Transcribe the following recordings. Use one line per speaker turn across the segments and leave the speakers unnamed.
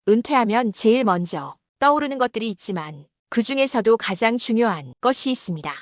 은퇴하면 제일 먼저 떠오르는 것들이 있지만 그 중에서도 가장 중요한 것이 있습니다.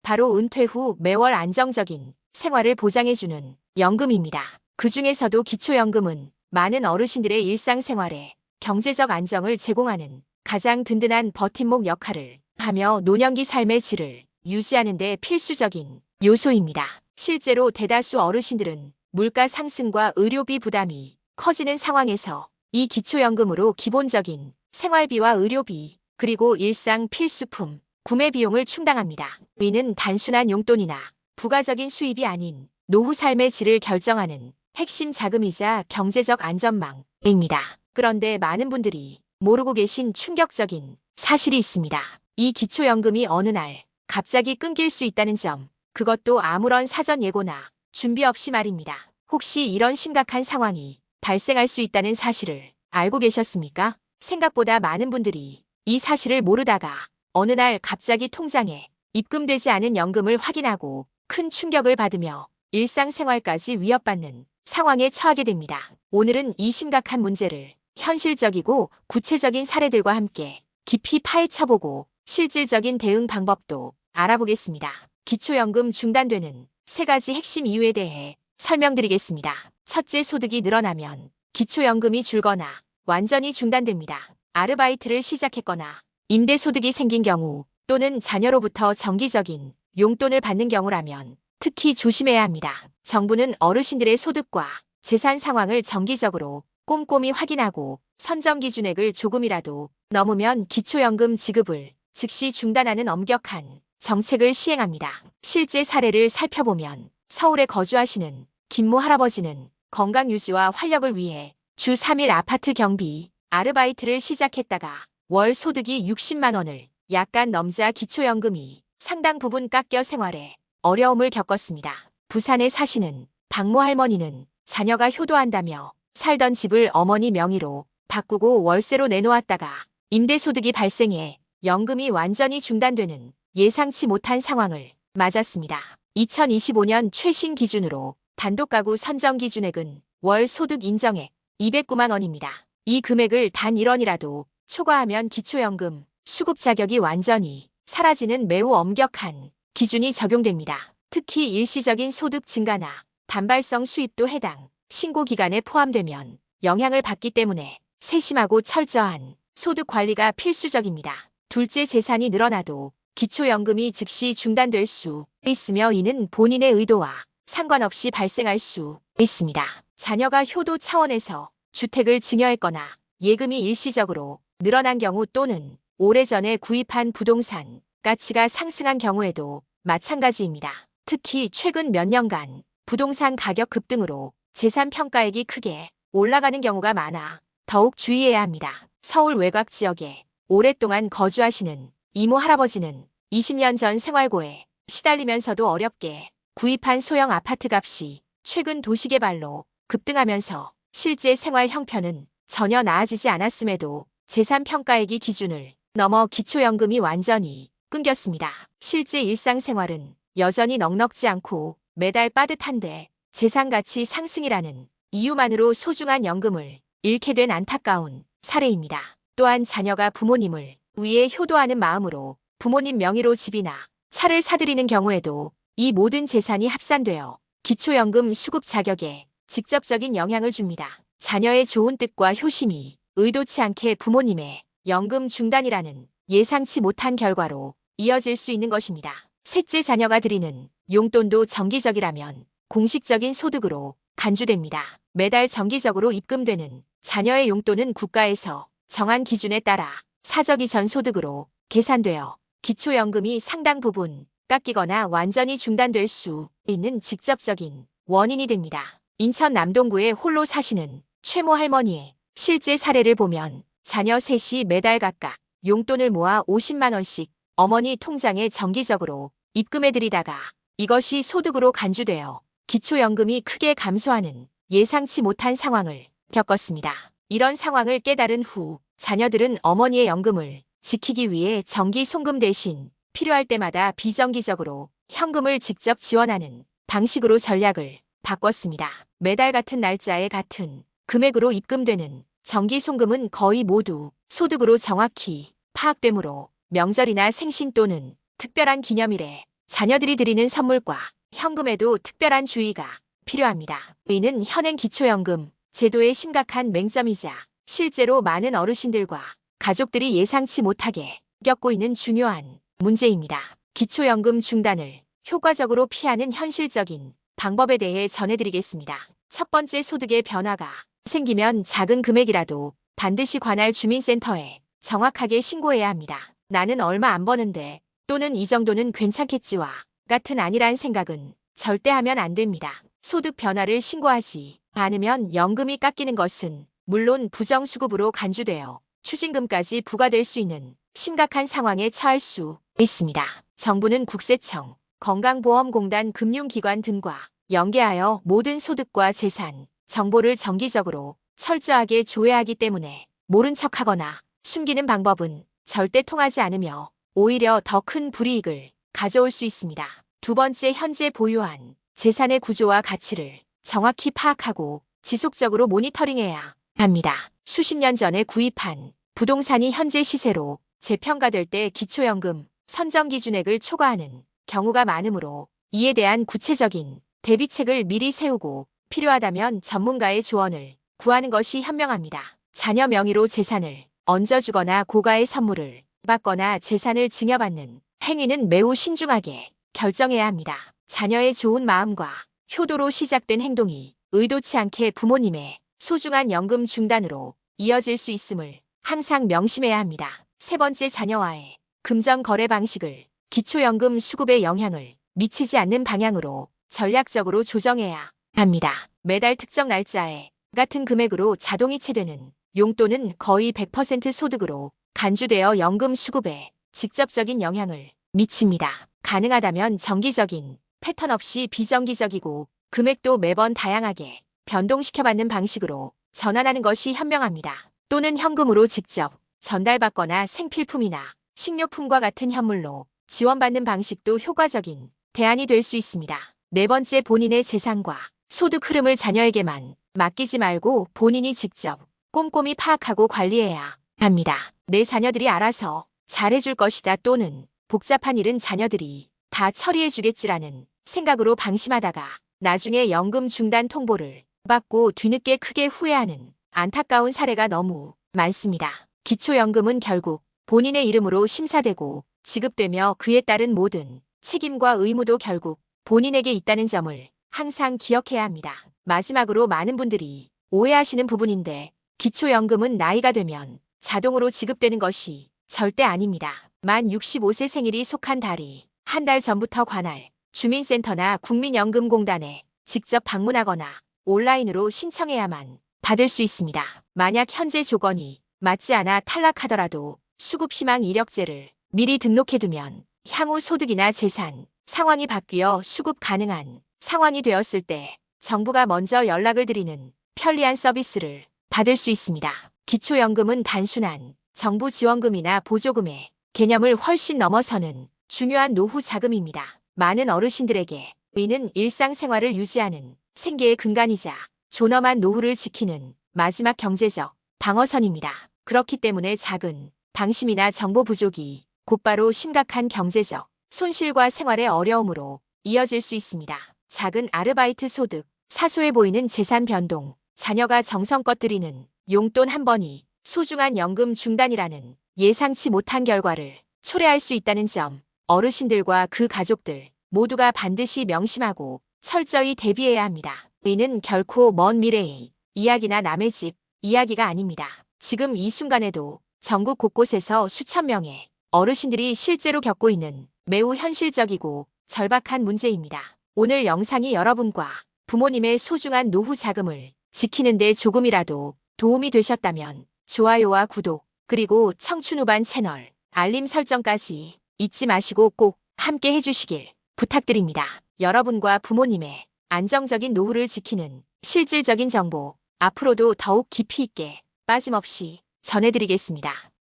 바로 은퇴 후 매월 안정적인 생활을 보장해주는 연금입니다. 그 중에서도 기초연금은 많은 어르신들의 일상생활에 경제적 안정을 제공하는 가장 든든한 버팀목 역할을 하며 노년기 삶의 질을 유지하는 데 필수적인 요소입니다. 실제로 대다수 어르신들은 물가 상승과 의료비 부담이 커지는 상황에서 이 기초연금으로 기본적인 생활비와 의료비, 그리고 일상 필수품, 구매 비용을 충당합니다. 이는 단순한 용돈이나 부가적인 수입이 아닌 노후 삶의 질을 결정하는 핵심 자금이자 경제적 안전망입니다. 그런데 많은 분들이 모르고 계신 충격적인 사실이 있습니다. 이 기초연금이 어느 날 갑자기 끊길 수 있다는 점, 그것도 아무런 사전 예고나 준비 없이 말입니다. 혹시 이런 심각한 상황이 발생할 수 있다는 사실을 알고 계셨습니까? 생각보다 많은 분들이 이 사실을 모르다가 어느 날 갑자기 통장에 입금되지 않은 연금을 확인하고 큰 충격을 받으며 일상생활까지 위협받는 상황에 처하게 됩니다. 오늘은 이 심각한 문제를 현실적이고 구체적인 사례들과 함께 깊이 파헤쳐보고 실질적인 대응 방법도 알아보겠습니다. 기초연금 중단되는 3가지 핵심 이유에 대해 설명드리겠습니다. 첫째, 소득이 늘어나면 기초연금이 줄거나 완전히 중단됩니다. 아르바이트를 시작했거나 임대소득이 생긴 경우 또는 자녀로부터 정기적인 용돈을 받는 경우라면 특히 조심해야 합니다. 정부는 어르신들의 소득과 재산 상황을 정기적으로 꼼꼼히 확인하고 선정 기준액을 조금이라도 넘으면 기초연금 지급을 즉시 중단하는 엄격한 정책을 시행합니다. 실제 사례를 살펴보면 서울에 거주하시는 김모 할아버지는 건강 유지와 활력을 위해 주 3일 아파트 경비 아르바이트를 시작했다가 월 소득이 60만 원을 약간 넘자 기초연금이 상당 부분 깎여 생활에 어려움을 겪었습니다. 부산에 사시는 박모 할머니는 자녀가 효도한다며 살던 집을 어머니 명의로 바꾸고 월세로 내놓았다가 임대소득이 발생해 연금이 완전히 중단되는 예상치 못한 상황을 맞았습니다. 2025년 최신 기준으로 단독가구 선정 기준액은 월 소득 인정액 209만 원입니다. 이 금액을 단 1원이라도 초과하면 기초연금 수급 자격이 완전히 사라지는 매우 엄격한 기준이 적용됩니다. 특히 일시적인 소득 증가나 단발성 수입도 해당 신고 기간에 포함되면 영향을 받기 때문에 세심하고 철저한 소득 관리가 필수적입니다. 둘째, 재산이 늘어나도 기초연금이 즉시 중단될 수 있으며 이는 본인의 의도와 상관없이 발생할 수 있습니다. 자녀가 효도 차원에서 주택을 증여했거나 예금이 일시적으로 늘어난 경우 또는 오래전에 구입한 부동산 가치가 상승한 경우에도 마찬가지입니다. 특히 최근 몇 년간 부동산 가격 급등으로 재산 평가액이 크게 올라가는 경우가 많아 더욱 주의해야 합니다. 서울 외곽 지역에 오랫동안 거주하시는 이모 할아버지는 20년 전 생활고에 시달리면서도 어렵게 구입한 소형 아파트 값이 최근 도시개발로 급등하면서 실제 생활 형편은 전혀 나아지지 않았음에도 재산 평가액이 기준을 넘어 기초연금이 완전히 끊겼습니다. 실제 일상생활은 여전히 넉넉지 않고 매달 빠듯한데 재산 가치 상승이라는 이유만으로 소중한 연금을 잃게 된 안타까운 사례입니다. 또한 자녀가 부모님을 위해 효도하는 마음으로 부모님 명의로 집이나 차를 사들이는 경우에도 이 모든 재산이 합산되어 기초연금 수급 자격에 직접적인 영향을 줍니다. 자녀의 좋은 뜻과 효심이 의도치 않게 부모님의 연금 중단이라는 예상치 못한 결과로 이어질 수 있는 것입니다. 셋째, 자녀가 드리는 용돈도 정기적이라면 공식적인 소득으로 간주됩니다. 매달 정기적으로 입금되는 자녀의 용돈은 국가에서 정한 기준에 따라 사적 이전 소득으로 계산되어 기초연금이 상당 부분 깎이거나 완전히 중단될 수 있는 직접적인 원인이 됩니다. 인천 남동구에 홀로 사시는 최모 할머니의 실제 사례를 보면 자녀 셋이 매달 각각 용돈을 모아 50만 원씩 어머니 통장에 정기적으로 입금해드리다가 이것이 소득으로 간주되어 기초연금이 크게 감소하는 예상치 못한 상황을 겪었습니다. 이런 상황을 깨달은 후 자녀들은 어머니의 연금을 지키기 위해 정기 송금 대신 필요할 때마다 비정기적으로 현금을 직접 지원하는 방식으로 전략을 바꿨습니다. 매달 같은 날짜에 같은 금액으로 입금되는 정기송금은 거의 모두 소득으로 정확히 파악되므로 명절이나 생신 또는 특별한 기념일에 자녀들이 드리는 선물과 현금에도 특별한 주의가 필요합니다. 이는 현행 기초연금 제도의 심각한 맹점이자 실제로 많은 어르신들과 가족들이 예상치 못하게 겪고 있는 중요한 문제입니다. 기초연금 중단을 효과적으로 피하는 현실적인 방법에 대해 전해드리겠습니다. 첫 번째, 소득의 변화가 생기면 작은 금액이라도 반드시 관할 주민센터에 정확하게 신고해야 합니다. 나는 얼마 안 버는데 또는 이 정도는 괜찮겠지와 같은 아니란 생각은 절대 하면 안 됩니다. 소득 변화를 신고하지 않으면 연금이 깎이는 것은 물론 부정수급으로 간주되어 추징금까지 부과될 수 있는 심각한 상황에 처할 수 있습니다. 정부는 국세청, 건강보험공단, 금융기관 등과 연계하여 모든 소득과 재산, 정보를 정기적으로 철저하게 조회하기 때문에 모른 척하거나 숨기는 방법은 절대 통하지 않으며 오히려 더 큰 불이익을 가져올 수 있습니다. 두 번째, 현재 보유한 재산의 구조와 가치를 정확히 파악하고 지속적으로 모니터링해야 합니다. 수십 년 전에 구입한 부동산이 현재 시세로 재평가될 때 기초연금 선정 기준액을 초과하는 경우가 많으므로 이에 대한 구체적인 대비책을 미리 세우고 필요하다면 전문가의 조언을 구하는 것이 현명합니다. 자녀 명의로 재산을 얹어주거나 고가의 선물을 받거나 재산을 증여받는 행위는 매우 신중하게 결정해야 합니다. 자녀의 좋은 마음과 효도로 시작된 행동이 의도치 않게 부모님의 소중한 연금 중단으로 이어질 수 있음을 항상 명심해야 합니다. 세 번째, 자녀와의 금전 거래 방식을 기초연금 수급에 영향을 미치지 않는 방향으로 전략적으로 조정해야 합니다. 매달 특정 날짜에 같은 금액으로 자동이체되는 용돈은 거의 100% 소득으로 간주되어 연금 수급에 직접적인 영향을 미칩니다. 가능하다면 정기적인 패턴 없이 비정기적이고 금액도 매번 다양하게 변동시켜받는 방식으로 전환하는 것이 현명합니다. 또는 현금으로 직접 전달받거나 생필품이나 식료품과 같은 현물로 지원받는 방식도 효과적인 대안이 될 수 있습니다. 네 번째, 본인의 재산과 소득 흐름을 자녀에게만 맡기지 말고 본인이 직접 꼼꼼히 파악하고 관리해야 합니다. 내 자녀들이 알아서 잘해줄 것이다 또는 복잡한 일은 자녀들이 다 처리해주겠지라는 생각으로 방심하다가 나중에 연금 중단 통보를 받고 뒤늦게 크게 후회하는 안타까운 사례가 너무 많습니다. 기초연금은 결국 본인의 이름으로 심사되고 지급되며 그에 따른 모든 책임과 의무도 결국 본인에게 있다는 점을 항상 기억해야 합니다. 마지막으로, 많은 분들이 오해하시는 부분인데 기초연금은 나이가 되면 자동으로 지급되는 것이 절대 아닙니다. 만 65세 생일이 속한 달이 한 달 전부터 관할 주민센터나 국민연금공단에 직접 방문하거나 온라인으로 신청해야만 받을 수 있습니다. 만약 현재 조건이 맞지 않아 탈락하더라도 수급희망 이력제를 미리 등록해두면 향후 소득이나 재산 상황이 바뀌어 수급 가능한 상황이 되었을 때 정부가 먼저 연락을 드리는 편리한 서비스를 받을 수 있습니다. 기초연금은 단순한 정부 지원금이나 보조금의 개념을 훨씬 넘어서는 중요한 노후 자금입니다. 많은 어르신들에게 이는 일상생활을 유지하는 생계의 근간이자 존엄한 노후를 지키는 마지막 경제적 방어선입니다. 그렇기 때문에 작은 방심이나 정보 부족이 곧바로 심각한 경제적 손실과 생활의 어려움으로 이어질 수 있습니다. 작은 아르바이트 소득, 사소해 보이는 재산 변동, 자녀가 정성껏 드리는 용돈 한 번이 소중한 연금 중단이라는 예상치 못한 결과를 초래할 수 있다는 점, 어르신들과 그 가족들 모두가 반드시 명심하고 철저히 대비해야 합니다. 이는 결코 먼 미래의 이야기나 남의 집 이야기가 아닙니다. 지금 이 순간에도 전국 곳곳에서 수천 명의 어르신들이 실제로 겪고 있는 매우 현실적이고 절박한 문제입니다. 오늘 영상이 여러분과 부모님의 소중한 노후 자금을 지키는 데 조금이라도 도움이 되셨다면 좋아요와 구독, 그리고 청춘 후반 채널 알림 설정까지 잊지 마시고 꼭 함께 해주시길 부탁드립니다. 여러분과 부모님의 안정적인 노후를 지키는 실질적인 정보, 앞으로도 더욱 깊이 있게 빠짐없이 전해드리겠습니다.